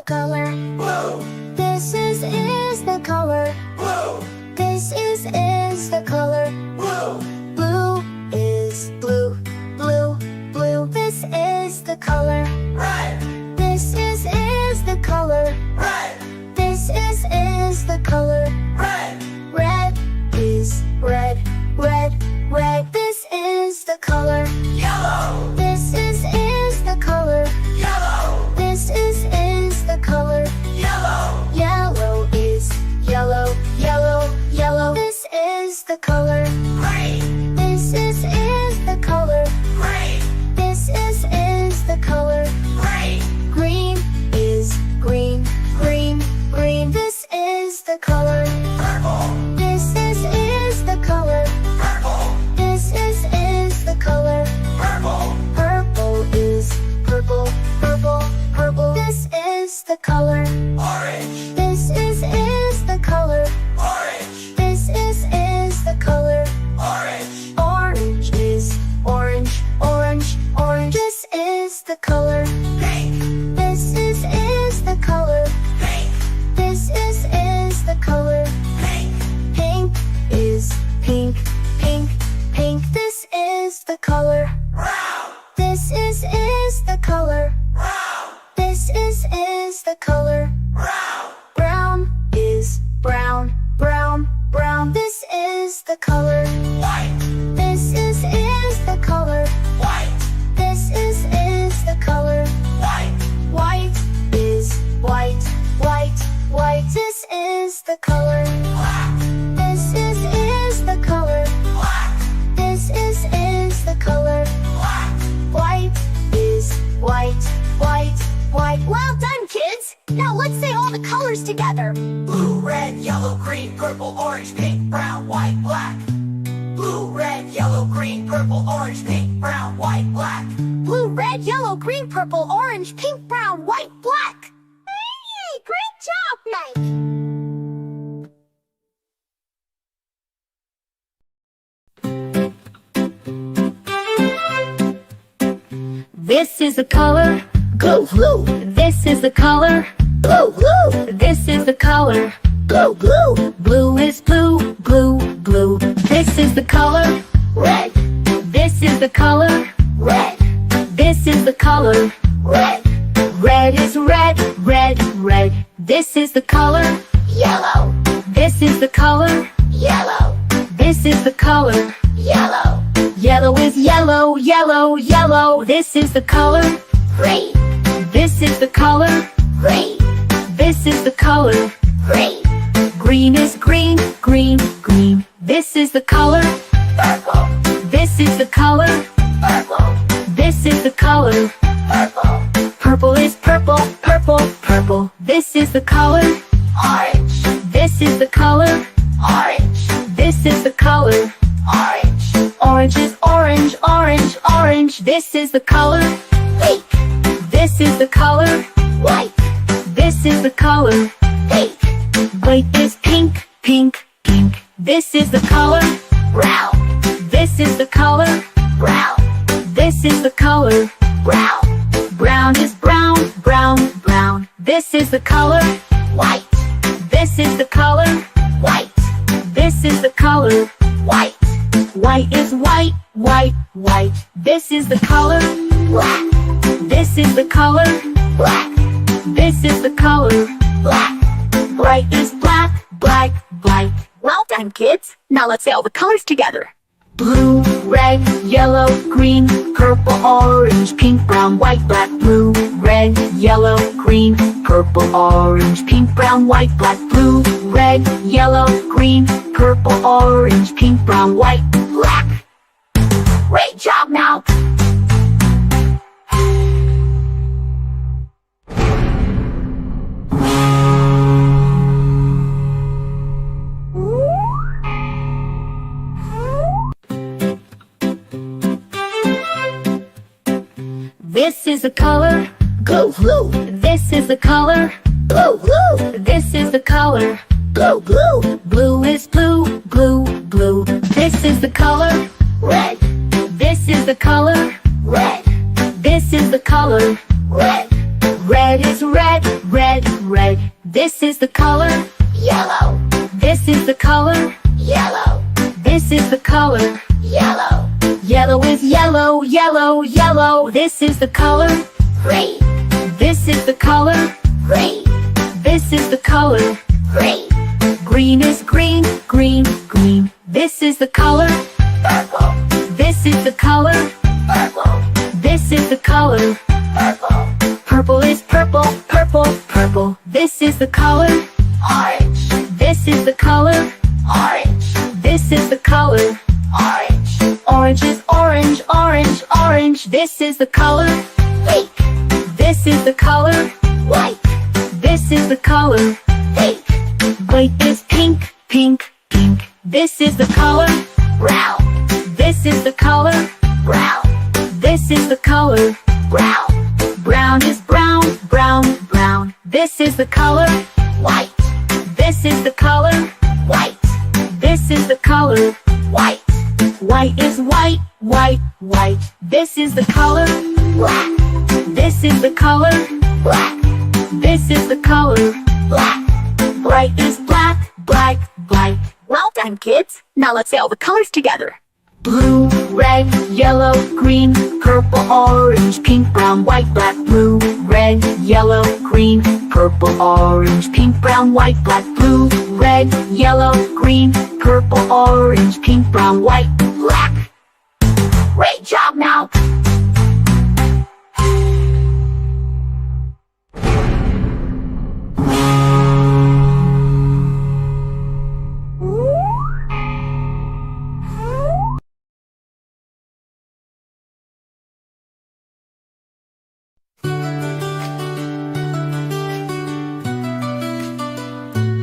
the color blue. This is the color Blue, This is the color blue. Blue is blue, blue, blue. This is the color Red, This is the color red, This is the color red. Red is red, red, red. This is the color Yellow, This is the color yellow, This is the color yellow. Yellow is yellow, yellow, yellow. This is the color Green, This is the color green, This is the color green. Green is green, green, green. This is the color Purple, This is the color purple, This is the color purple. Purple is purple, purple, purple. This is the color Orange, This is the color orange, This is the color orange. Orange is orange, orange, orange. This is the color Pink, This is the color pink, This is the color pink. Pink is pink, pink, pink. This is the color Brown, This is the color brown, This is the color brown. Brown is brown, brown, brown. This is the color White, This is the color white, This is the color white. White is white, white, white. This is the color Black, This is the color black, This is the color black. White is white, white, white. Well done, kids! Now let's say all the colors together. Blue, red, yellow, green, purple, orange, pink, brown, white, black. Blue, red, yellow, green, purple, orange, pink, brown, white, black. Blue, red, yellow, green, purple, orange, pink, brown, white, black. Hey, great job, Mike! This is the color Blue, blue, This is the color blue, blue, This is the color blue, blue. Blue is blue, blue, blue. This is the color Red, This is the color red, This is the color red. Red is red, red, red. This is the color Yellow, This is the color yellow, This is the color yellow. Yellow is yellow, yellow, yellow. This is the color Green, This is the color green, This is the color green. Green is green, green, green. This is the color Purple, This is the color purple, This is the color purple. Purple is purple, purple, purple. This is the color Orange, This is the color orange, This is the color orange. Orange is orange, orange, orange. This is the color Pink, This is the color white, This is the color pink. White is pink, pink, pink. This is the color Brown, This is the color brown, This is the color brown. Brown is brown, brown, brown. This is the color White, This is the color white, This is the color white. White is white, white, white. This is the color Black, This is the color black, This is the color black. Bright is black, black, black. Well done, kids. Now let's say all the colors together. Blue, red, yellow, green, purple, orange, pink, brown, white, black. Blue, red, yellow, green, purple, orange, pink, brown, white, black. Blue, red, yellow, green, purple, orange, pink, brown, white, black. Great job now. This is the color Blue, blue, This is the color blue, blue, This is the color blue, blue. Blue is blue, blue, blue. This is the color Red, This is the color red, This is the color red. Red is red, red, This is the color yellow, This is the color yellow, This is the color yellow, Yellow is yellow, yellow, yellow. This is the color green, This is the color green, This is the color green, Green is green, green, green. This is the color purple, This is the color purple, This is the color purple, Purple is purple, purple, purple. This is the color orange, This is the color orange, This is the color orange, Orange is orange, orange, orange. This is the color pink, This is the color white, This is the color pink, White is pink, pink, pink. This is the color brown, This is the color brown, This is the color brown, Brown is brown, brown, brown. This is the color white, This is the color white, This is the color white, White is white, white, white. This is the color black, This is the color black, This is the color black, Bright is black, black, black. Well done, kids. Now let's say all the colors together. Blue, red, yellow, green, purple, orange, pink, brown, white, black. Blue, red, yellow, green, purple, orange, pink, brown, white, black. Blue, red, yellow, green, purple, orange, pink, brown, white, black. great job now.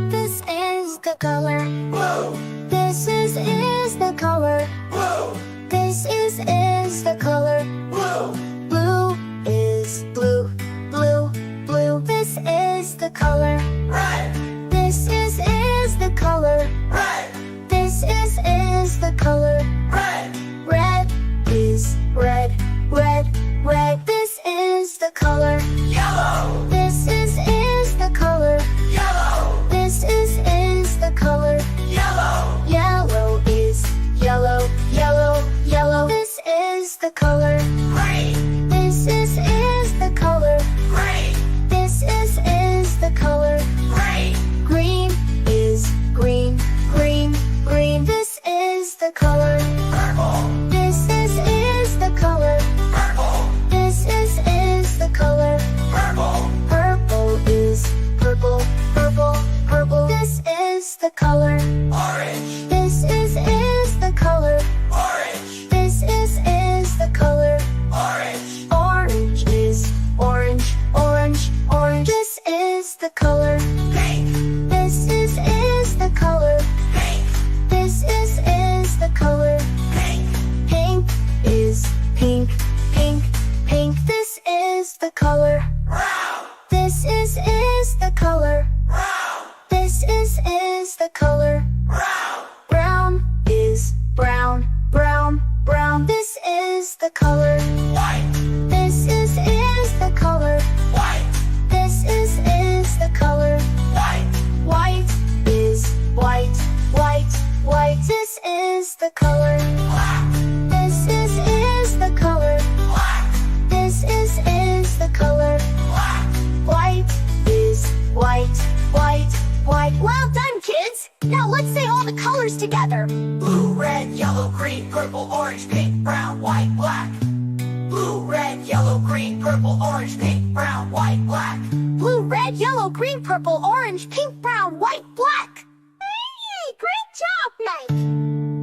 This is the color. Blue, This is the color. blue, This is the color. blue, Blue is blue, blue, blue. This is the color. red, This is the color. red, This is the color. red, Red is red, red, red. This is the color. yellow, This is the color. yellow, This is the color. yellow, Yellow is yellow, yellow, yellow. This is the color. green, This is the color. green, This is the color. green, Green is green, green, green. This is the color. purple, This is the color. purple, This is the color. purple, Purple is purple, purple, purple. This is the color. orange, This is the color. orange, This is the color. orange, Orange is orange, orange, orange. This is the color. pink, This is the color. pink, This is the color. pink, Pink is pink, pink, pink. This is the color. brown, This is the color. brown, This is the color. brown, Brown is brown, brown, brown. This is the color. white, This is the color. white, This is the color. white, White is white, white, white. This is the color. black, This is the color. black, This is the color. black, White is white, white, white. Well done, kids. Now let's say all the colors together. blue, red, yellow, green, purple, orange, pink, brown, white, black. Blue, red, yellow, green, purple, orange, pink, brown, white, black. Blue, red, yellow, green, purple, orange, pink, brown, white, black. Hey, great job, Mike.